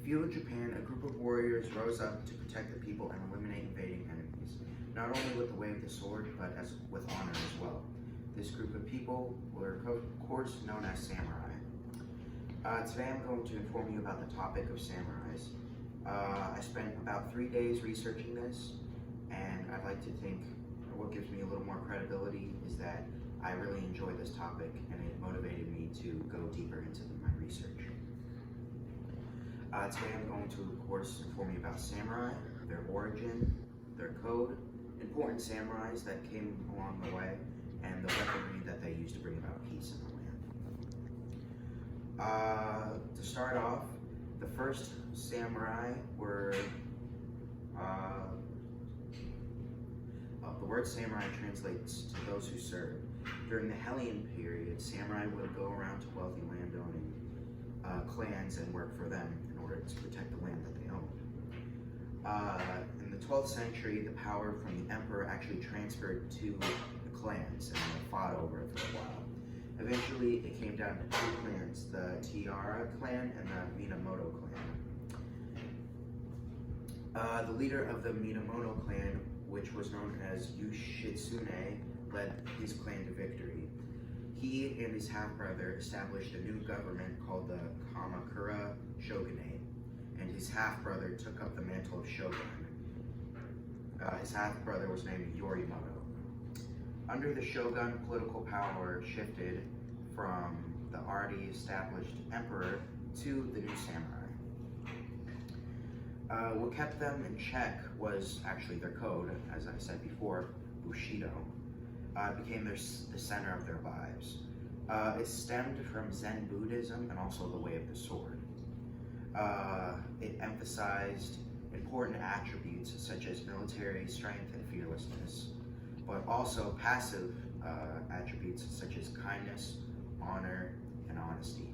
feudal Japan, a group of warriors rose up to protect the people and eliminate invading enemies, not only with the way of the sword, but with honor as well. This group of people were, of course, known as samurai. Today I'm going to inform you about the topic of samurais. I spent about 3 days researching this, and I'd like to think what gives me a little more credibility is that I really enjoy this topic and it motivated me to go deeper into my research. Today I'm going to, of course, inform you about samurai, their origin, their code, important samurais that came along the way, and the weaponry that they used to bring about peace in the land. To start off, the first samurai were, the word samurai translates to those who serve. During the Hellion period, samurai would go around to wealthy landowning clans and work for them in order to protect the land that they owned. In the 12th century, the power from the emperor actually transferred to the clans, and they fought over it for a while. Eventually, it came down to two clans, the Taira clan and the Minamoto clan. The leader of the Minamoto clan, which was known as Yoshitsune, led his clan to victory. He and his half-brother established a new government called the Kamakura Shogunate, and his half-brother took up the mantle of shogun. His half-brother was named Yoritomo. Under the shogun, political power shifted from the already established emperor to the new samurai. What kept them in check was actually their code, as I said before, Bushido. It became the center of their lives. It stemmed from Zen Buddhism and also the way of the sword. It emphasized important attributes such as military strength and fearlessness, but also passive attributes such as kindness, honor, and honesty.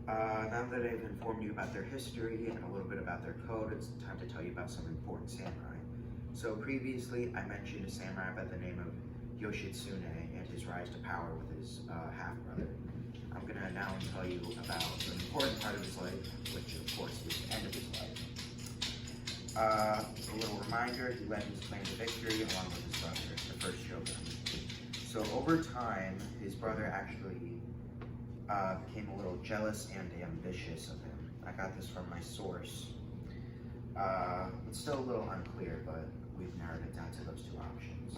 Now that I've informed you about their history and a little bit about their code, it's time to tell you about some important samurai. So previously, I mentioned a samurai by the name of Yoshitsune and his rise to power with his half-brother. I'm going to now tell you about an important part of his life, which of course is the end of his life. A little reminder, he led his clan to victory along with his brother, the first shogun. So over time, his brother actually became a little jealous and ambitious of him. I got this from my source. It's still a little unclear, but we've narrowed it down to those two options.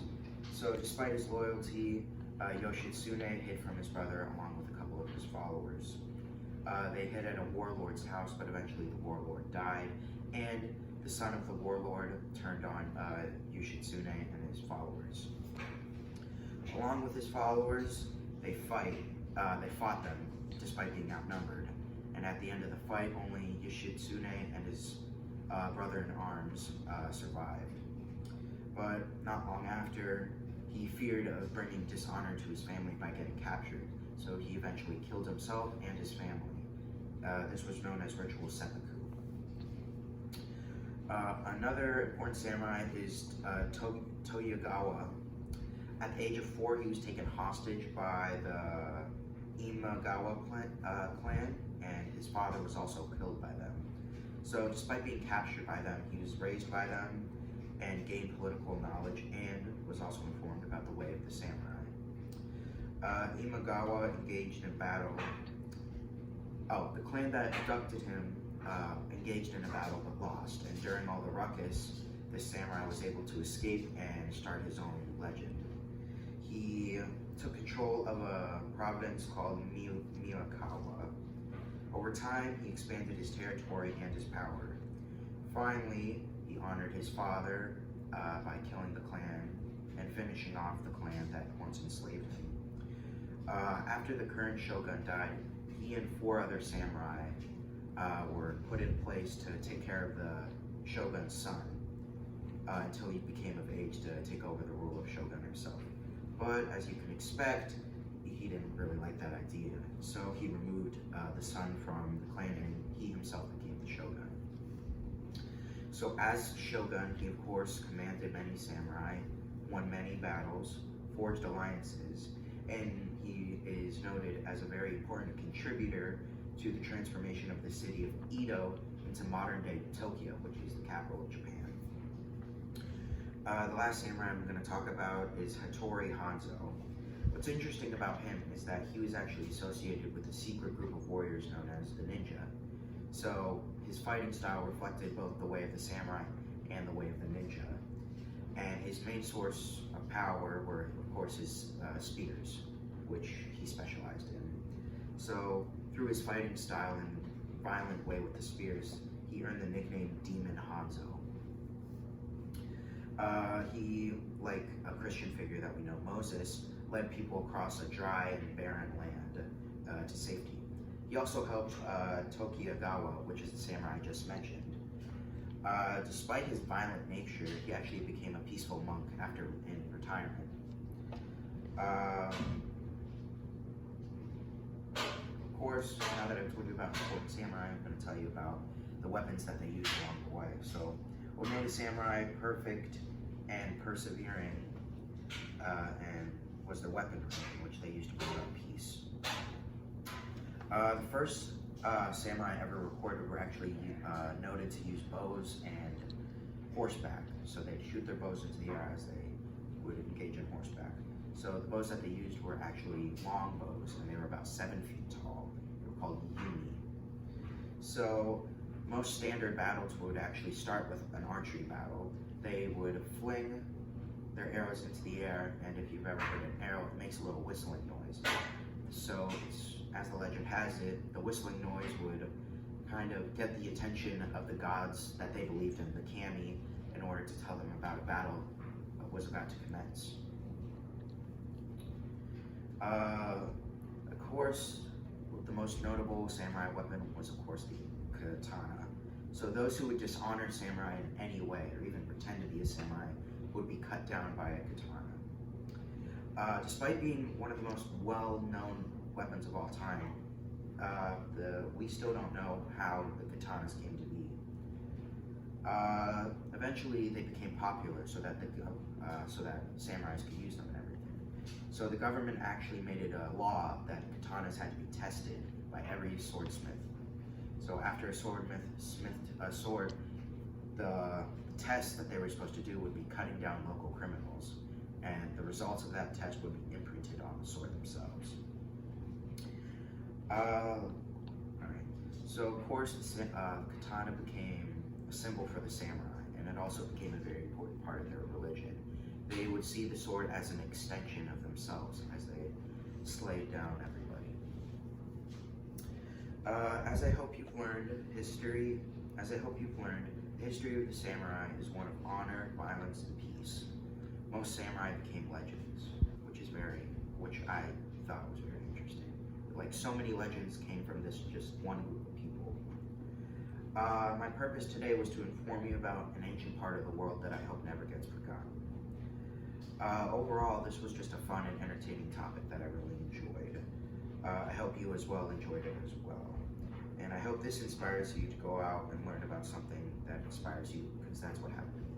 So despite his loyalty, Yoshitsune hid from his brother along with a couple of his followers. They hid at a warlord's house, but eventually the warlord died, and the son of the warlord turned on Yoshitsune and his followers. Along with his followers, they fought them despite being outnumbered, and at the end of the fight, only Yoshitsune and his brother-in-arms survived. But not long after, he feared of bringing dishonor to his family by getting captured, so he eventually killed himself and his family. This was known as ritual seppuku. Another important samurai is Toyogawa. At the age of 4, he was taken hostage by the Imagawa clan, and his father was also killed by them. So despite being captured by them, he was raised by them and gained political knowledge and was also informed about the way of the samurai. Imagawa engaged in battle. The clan that abducted him engaged in a battle but lost, and during all the ruckus, the samurai was able to escape and start his own legend. He took control of a province called Miyakawa. Over time, he expanded his territory and his power. Finally, he honored his father by killing the clan and finishing off the clan that once enslaved him. After the current shogun died, he and 4 other samurai were put in place to take care of the shogun's son until he became of age to take over the rule of shogun himself. But as you can expect, he didn't really like that idea, so he removed the son from the clan and he himself became the shogun. So as shogun, he of course commanded many samurai, won many battles, forged alliances, and he is noted as a very important contributor to the transformation of the city of Edo into modern-day Tokyo, which is the capital of Japan. The last samurai I'm going to talk about is Hattori Hanzo. What's interesting about him is that he was actually associated with a secret group of warriors known as the ninja. So his fighting style reflected both the way of the samurai and the way of the ninja. And his main source of power were, of course, his spears, which he specialized in. So through his fighting style and violent way with the spears, he earned the nickname Demon Hanzo. He, like a Christian figure that we know, Moses, led people across a dry and barren land to safety. He also helped Tokugawa, which is the samurai I just mentioned. Despite his violent nature, he actually became a peaceful monk after in retirement. Of course, now that I've told you about important samurai, I'm going to tell you about the weapons that they used along the way. So, what made a samurai perfect and persevering and was their weaponry, which they used to promote peace. The first samurai ever recorded were actually noted to use bows and horseback. So they'd shoot their bows into the air as they would engage in horseback. So the bows that they used were actually long bows, and they were about 7 feet tall. They were called yumi. So most standard battles would actually start with an archery battle. They would fling their arrows into the air, and if you've ever heard an arrow, it makes a little whistling noise. So as the legend has it, the whistling noise would kind of get the attention of the gods that they believed in, the kami, in order to tell them about a battle that was about to commence. Of course, the most notable samurai weapon was, of course, the katana. So those who would dishonor samurai in any way, or even pretend to be a samurai, would be cut down by a katana. Despite being one of the most well-known weapons of all time, we still don't know how the katanas came to be. Eventually, they became popular so that samurais could use them and everything. So the government actually made it a law that katanas had to be tested by every swordsmith. So after a swordsmith smithed a sword, the test that they were supposed to do would be cutting down local criminals, and the results of that test would be imprinted on the sword themselves. Alright, so of course the katana became a symbol for the samurai, and it also became a very important part of their religion. They would see the sword as an extension of themselves as they slayed down everybody. As I hope you've learned, the history of the samurai is one of honor, violence, and peace. Most samurai became legends, which I thought was very interesting. Like, so many legends came from this just one group of people. My purpose today was to inform you about an ancient part of the world that I hope never gets forgotten. Overall, this was just a fun and entertaining topic that I really enjoyed. I hope you as well enjoyed it as well. And I hope this inspires you to go out and learn about something that inspires you, because that's what happened to me.